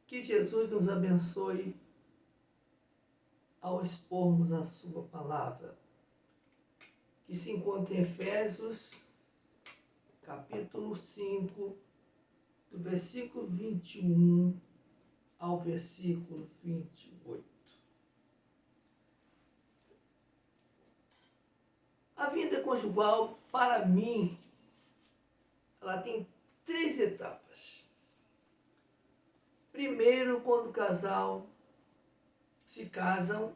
Que Jesus nos abençoe ao expormos a sua palavra, que se encontra em Efésios, capítulo 5, do versículo 21 ao versículo 28. A vida conjugal, para mim, ela tem 3 etapas. Primeiro, quando o casal se casam,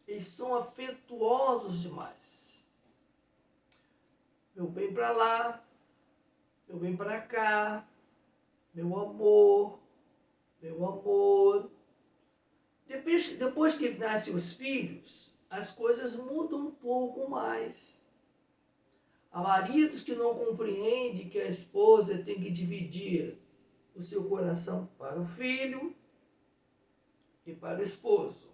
eles são afetuosos demais. Meu bem para lá, meu bem para cá, meu amor. Depois que nascem os filhos, as coisas mudam um pouco mais. Há maridos que não compreendem que a esposa tem que dividir o seu coração para o filho e para o esposo.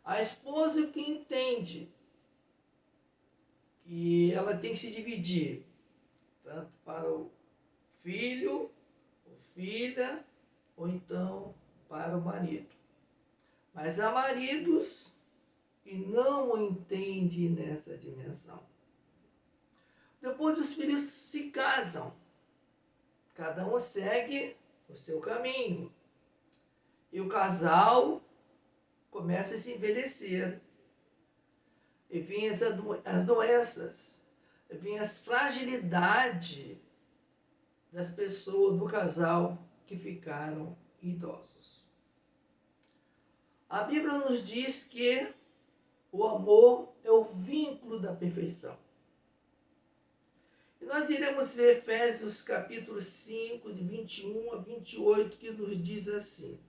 A esposa que entende que ela tem que se dividir tanto para o filho, ou filha, ou então para o marido. Mas há maridos que não entendem nessa dimensão. Depois os filhos se casam. Cada um segue o seu caminho. E o casal começa a se envelhecer. E vêm as doenças, vêm as fragilidades das pessoas, do casal que ficaram idosos. A Bíblia nos diz que o amor é o vínculo da perfeição. E nós iremos ver Efésios capítulo 5, de 21 a 28, que nos diz assim: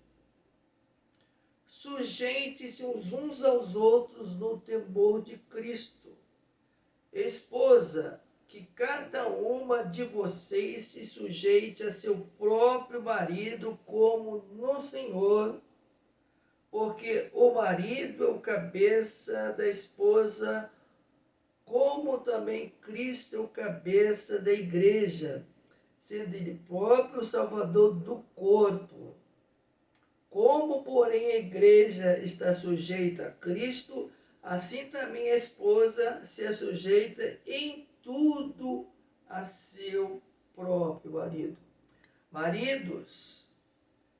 sujeite-se uns aos outros no temor de Cristo. Esposa, que cada uma de vocês se sujeite a seu próprio marido como no Senhor, porque o marido é o cabeça da esposa, como também Cristo é o cabeça da igreja, sendo ele próprio o Salvador do corpo. Como, porém, a igreja está sujeita a Cristo, assim também a esposa se sujeita em tudo a seu próprio marido. Maridos,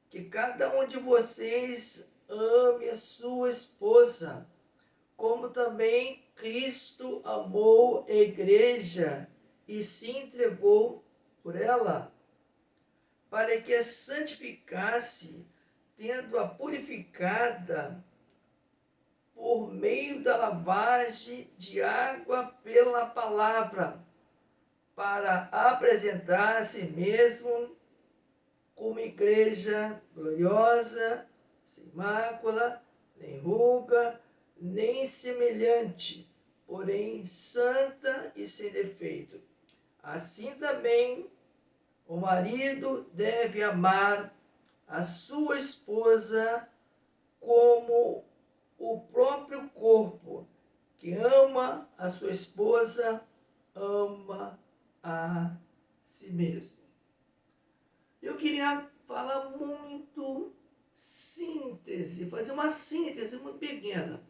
que cada um de vocês ame a sua esposa, como também Cristo amou a igreja e se entregou por ela, para que a santificasse, tendo-a purificada por meio da lavagem de água pela palavra, para apresentar a si mesmo como igreja gloriosa, sem mácula, nem ruga, nem semelhante, porém santa e sem defeito. Assim também o marido deve amar a sua esposa como o próprio corpo. Que ama a sua esposa, ama a si mesmo. Eu queria falar muito síntese, fazer uma síntese muito pequena.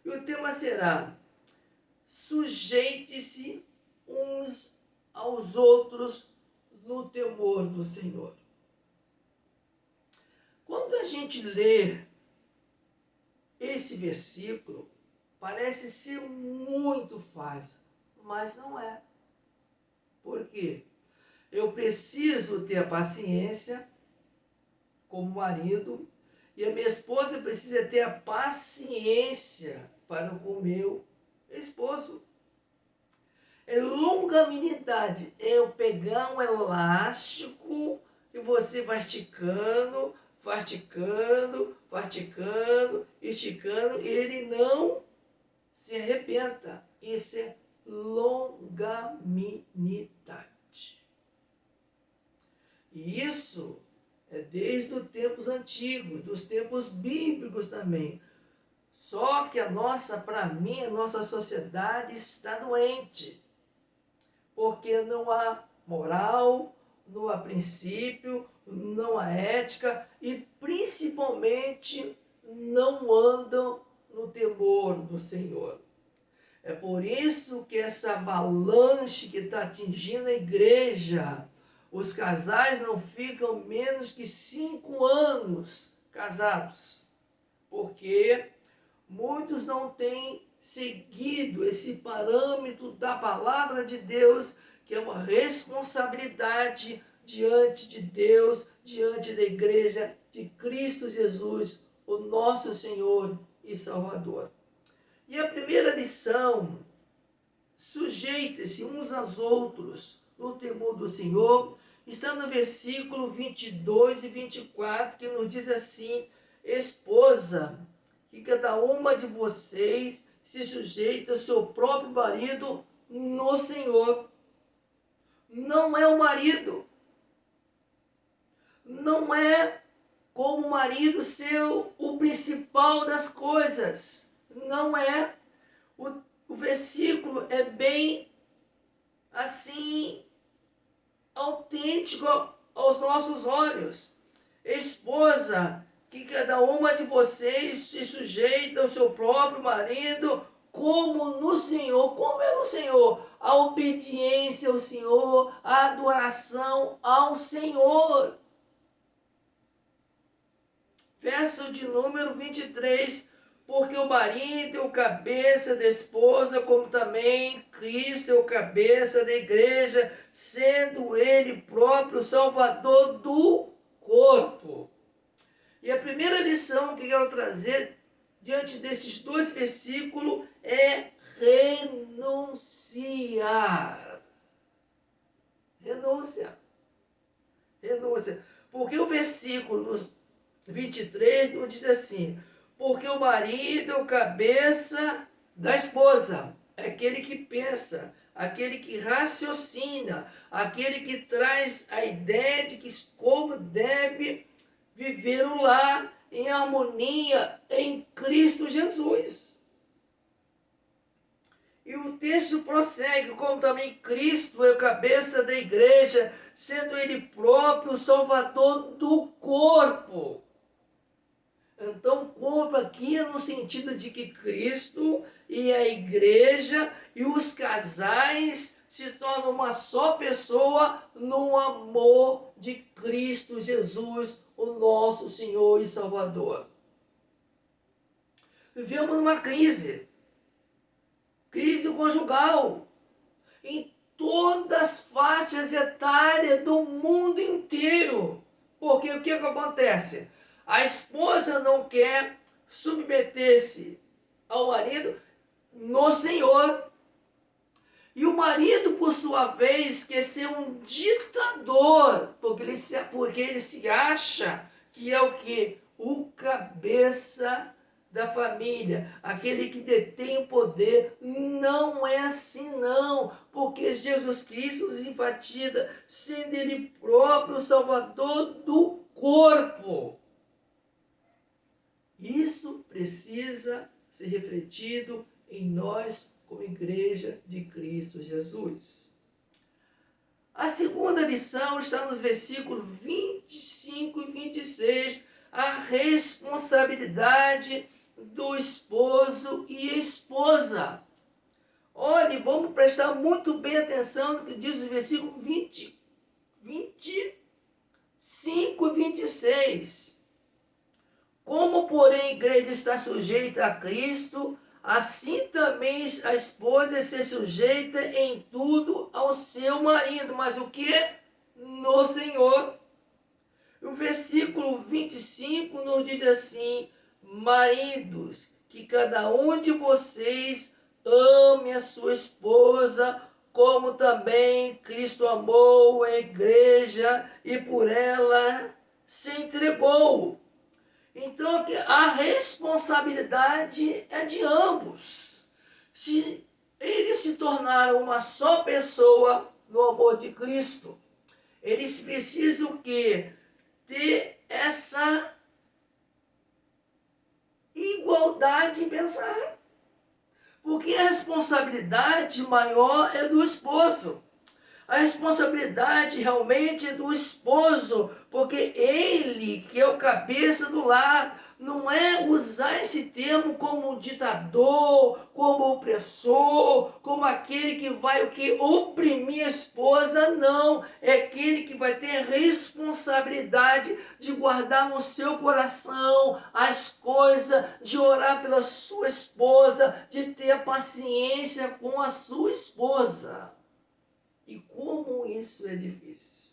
E o tema será: sujeite-se uns aos outros no temor do Senhor. Quando a gente lê esse versículo, parece ser muito fácil, mas não é. Por quê? Eu preciso ter a paciência como marido, e a minha esposa precisa ter a paciência para com o meu esposo. É longanimidade, é eu pegar um elástico que você vai esticando, esticando, e ele não se arrebenta. Isso é longanimidade. E isso é desde os tempos antigos, dos tempos bíblicos também. Só que para mim, a nossa sociedade está doente. Porque não há moral, não há princípio, não há ética e principalmente não andam no temor do Senhor. É por isso que essa avalanche que está atingindo a igreja, os casais não ficam menos que 5 anos casados, porque muitos não têm seguido esse parâmetro da palavra de Deus, que é uma responsabilidade diante de Deus, diante da igreja de Cristo Jesus, o nosso Senhor e Salvador. E a primeira lição: sujeitem-se uns aos outros no temor do Senhor, está no versículo 22 e 24, que nos diz assim: esposa, que cada uma de vocês se sujeite ao seu próprio marido no Senhor. Não é o marido, não é como o marido ser o principal das coisas, não é. O versículo é bem assim, autêntico aos nossos olhos. Esposa, que cada uma de vocês se sujeita ao seu próprio marido, como no Senhor. Como é no Senhor? A obediência ao Senhor, a adoração ao Senhor. Verso de número 23, porque o marido é o cabeça da esposa, como também Cristo é o cabeça da igreja, sendo ele próprio o Salvador do corpo. E a primeira lição que eu quero trazer diante desses 2 versículos é renunciar. Renúncia. Renúncia. Porque o versículo 23 nos diz assim: porque o marido é o cabeça da esposa, é aquele que pensa, aquele que raciocina, aquele que traz a ideia de que como deve viver o lar em harmonia em Cristo Jesus. E o texto prossegue, como também Cristo é o cabeça da igreja, sendo ele próprio o Salvador do corpo. Então, o corpo aqui é no sentido de que Cristo e a igreja e os casais se tornam uma só pessoa no amor de Cristo Jesus, o nosso Senhor e Salvador. Vivemos numa crise conjugal, em todas as faixas etárias do mundo inteiro. Porque o que acontece? A esposa não quer submeter-se ao marido no Senhor. E o marido, por sua vez, quer ser um ditador, porque ele se acha que é o quê? O cabeça da família, aquele que detém o poder. Não é assim não, porque Jesus Cristo nos enfatiza, sendo ele próprio o Salvador do corpo. Isso precisa ser refletido em nós como igreja de Cristo Jesus. A segunda lição está nos versículos 25 e 26, a responsabilidade do esposo e esposa. Olhe, vamos prestar muito bem atenção no que diz o versículo 25 e 26. Como, porém, a igreja está sujeita a Cristo, assim também a esposa se sujeita em tudo ao seu marido. Mas o que? No Senhor. O versículo 25 nos diz assim: maridos, que cada um de vocês ame a sua esposa, como também Cristo amou a igreja e por ela se entregou. Então, a responsabilidade é de ambos. Se eles se tornaram uma só pessoa no amor de Cristo, eles precisam que ter essa igualdade em pensar. Porque a responsabilidade maior é do esposo. A responsabilidade realmente é do esposo, porque ele, que é o cabeça do lar, não é usar esse termo como ditador, como opressor, como aquele que vai o que oprimir a esposa, não. É aquele que vai ter responsabilidade de guardar no seu coração as coisas, de orar pela sua esposa, de ter paciência com a sua esposa. E como isso é difícil.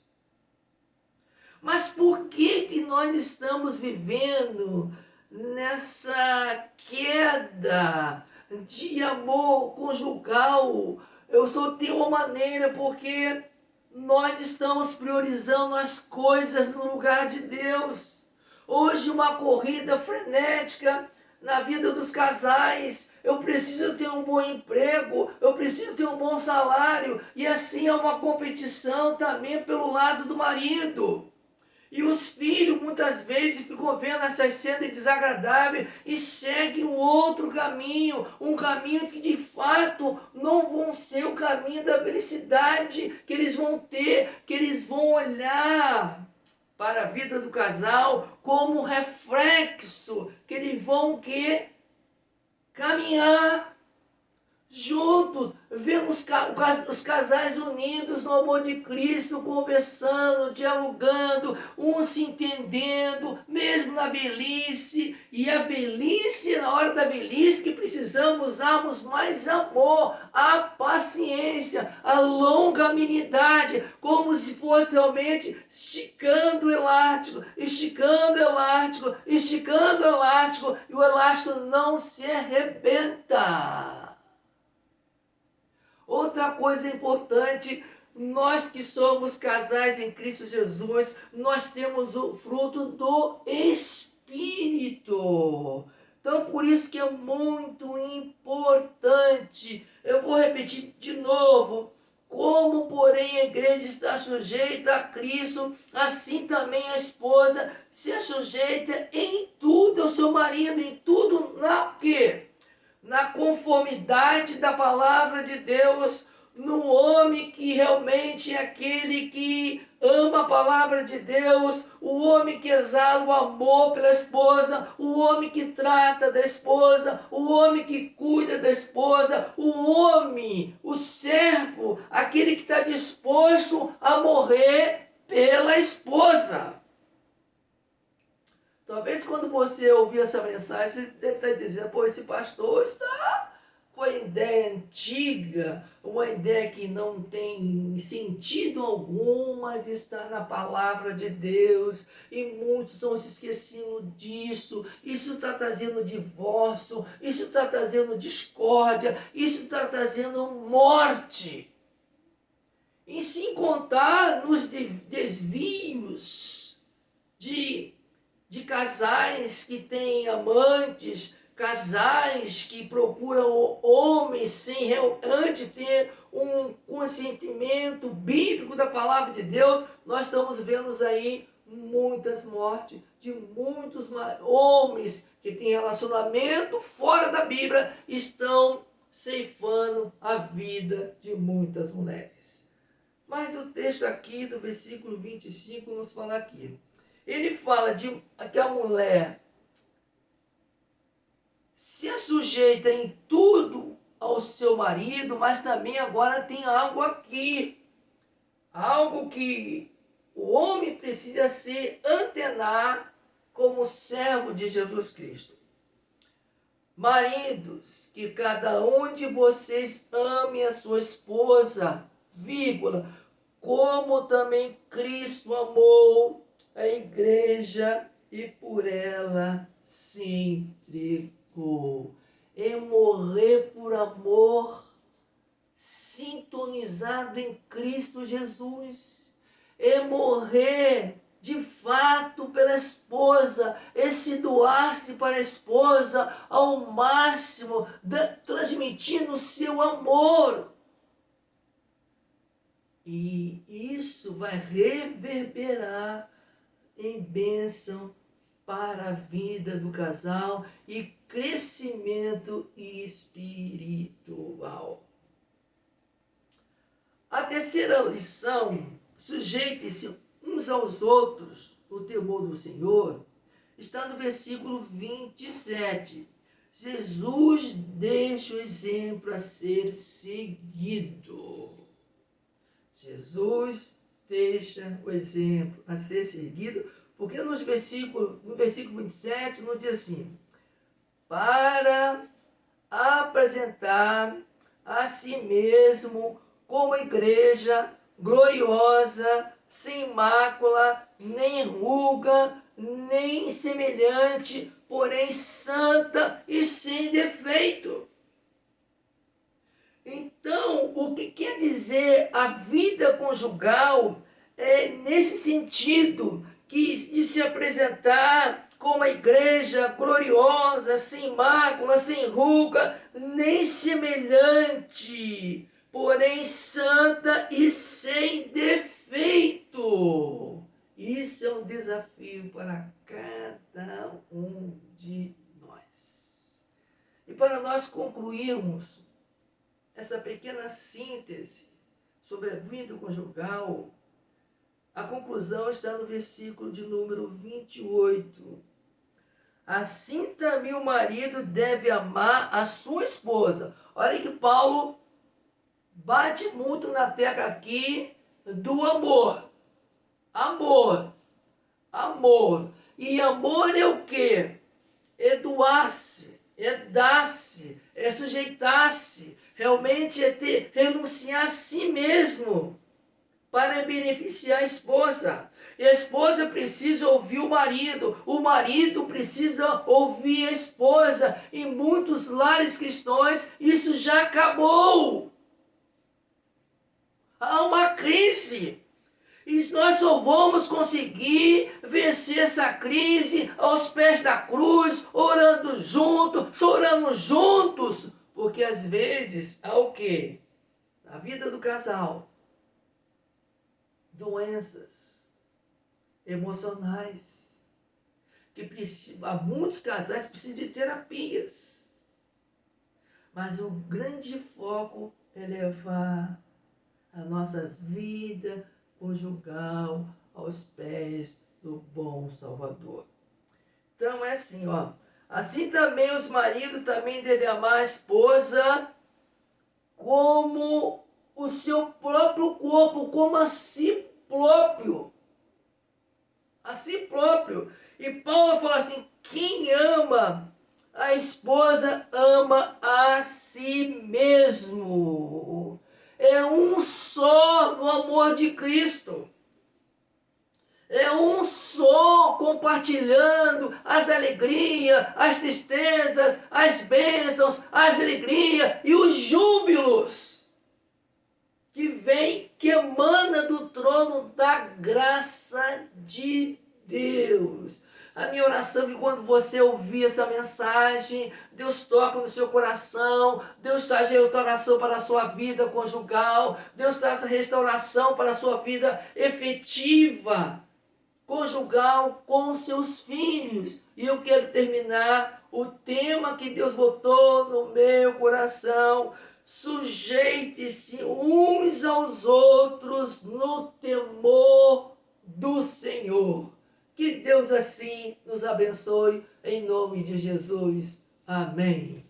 Mas por que nós estamos vivendo nessa queda de amor conjugal? Eu só tenho uma maneira, porque nós estamos priorizando as coisas no lugar de Deus. Hoje uma corrida frenética na vida dos casais. Eu preciso ter um bom emprego, eu preciso ter um bom salário, e assim é uma competição também pelo lado do marido. E os filhos muitas vezes ficam vendo essas cenas desagradáveis e seguem um outro caminho, um caminho que de fato não vão ser o caminho da felicidade que eles vão ter, que eles vão olhar para a vida do casal como um reflexo, que eles vão caminhar juntos, vendo os casais unidos no amor de Cristo, conversando, dialogando, um se entendendo, mesmo na velhice. E a velhice, na hora da velhice, que precisamos usarmos mais amor, a paciência, a longanimidade, como se fosse realmente esticando o elástico, esticando o elástico, esticando o elástico, e o elástico não se arrebenta. Outra coisa importante, nós que somos casais em Cristo Jesus, nós temos o fruto do Espírito. Então, por isso que é muito importante. Eu vou repetir de novo. Como, porém, a igreja está sujeita a Cristo, assim também a esposa se sujeita em tudo ao seu marido, em tudo na quê? Na conformidade da palavra de Deus, no homem que realmente é aquele que ama a palavra de Deus, o homem que exala o amor pela esposa, o homem que trata da esposa, o homem que cuida da esposa, o homem, o servo, aquele que está disposto a morrer pela esposa. Talvez quando você ouvir essa mensagem, você deve estar dizendo, pô, esse pastor está com a ideia antiga, uma ideia que não tem sentido algum, mas está na palavra de Deus, e muitos estão se esquecendo disso. Isso está trazendo divórcio, isso está trazendo discórdia, isso está trazendo morte. E sem contar nos desvios de casais que têm amantes, casais que procuram homens sem antes ter um consentimento bíblico da palavra de Deus. Nós estamos vendo aí muitas mortes de muitos homens que têm relacionamento fora da Bíblia, estão ceifando a vida de muitas mulheres. Mas o texto aqui do versículo 25 nos fala aqui. Ele fala de que a mulher se sujeita em tudo ao seu marido, mas também agora tem algo aqui. Algo que o homem precisa se antenar como servo de Jesus Cristo. Maridos, que cada um de vocês ame a sua esposa, vírgula, como também Cristo amou a igreja e por ela se entregou. É morrer por amor, sintonizado em Cristo Jesus. É morrer de fato pela esposa, é se doar-se para a esposa ao máximo, transmitindo o seu amor. E isso vai reverberar em bênção para a vida do casal e crescimento espiritual. A terceira lição, sujeite-se uns aos outros no temor do Senhor, está no versículo 27. Jesus deixa o exemplo a ser seguido. Jesus deixa o exemplo a ser seguido, porque no versículo 27 nos diz assim: para apresentar a si mesmo como igreja gloriosa, sem mácula, nem ruga, nem semelhante, porém santa e sem defeito. Então, o que quer dizer a vida conjugal é nesse sentido de se apresentar como a igreja gloriosa, sem mácula, sem ruga, nem semelhante, porém santa e sem defeito. Isso é um desafio para cada um de nós. E para nós concluirmos essa pequena síntese sobre a vida conjugal, a conclusão está no versículo de número 28. Assim também o marido deve amar a sua esposa. Olha que Paulo bate muito na tecla aqui do amor. Amor. Amor. E amor é o quê? É doar-se, é dar-se, é sujeitar-se. Realmente é renunciar a si mesmo para beneficiar a esposa. E a esposa precisa ouvir o marido precisa ouvir a esposa. Em muitos lares cristãos, isso já acabou. Há uma crise. E nós só vamos conseguir vencer essa crise aos pés da cruz, orando juntos, chorando juntos. Porque às vezes há o quê? Na vida do casal, doenças emocionais, há muitos casais que precisam de terapias. Mas o grande foco é levar a nossa vida conjugal aos pés do bom Salvador. Então é assim, ó. Assim também os maridos também devem amar a esposa como o seu próprio corpo, como a si próprio. A si próprio. E Paulo fala assim: quem ama a esposa ama a si mesmo. É um só no amor de Cristo. É um só compartilhando as alegrias, as tristezas, as bênçãos, as alegrias e os júbilos que emana do trono da graça de Deus. A minha oração é que quando você ouvir essa mensagem, Deus toca no seu coração, Deus traz restauração para a sua vida conjugal, Deus traz restauração para a sua vida efetiva conjugal com seus filhos. E eu quero terminar o tema que Deus botou no meu coração: sujeite-se uns aos outros no temor do Senhor. Que Deus assim nos abençoe, em nome de Jesus. Amém.